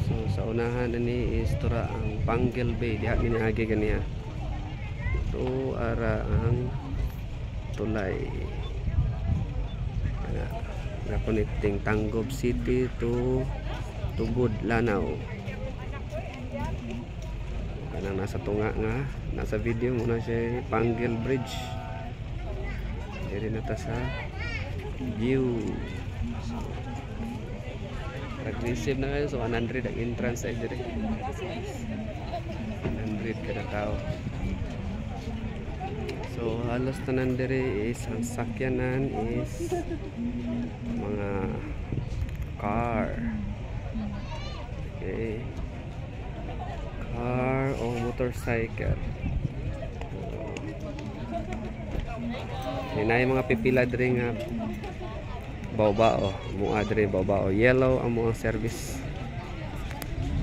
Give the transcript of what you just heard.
So sa unahan ini is tura ang Panggil Bay, diha minaagi ganiya. To ara ang tulay. Na connecting Tanggob City to Tubod, Lanao. Kanang nasa tunga nga, nasa video muna siya Panggil Bridge. Diri na ta sa view. Nag-receive na kayo, so 100 ang entrance ay diri. 100 kada tao. So halos tanan diri is ang sakyanan is mga car. Okay. Car o motorcycle. May mga pipila diri nga bao-bao, mga diri bao-bao. Yellow ang mga service.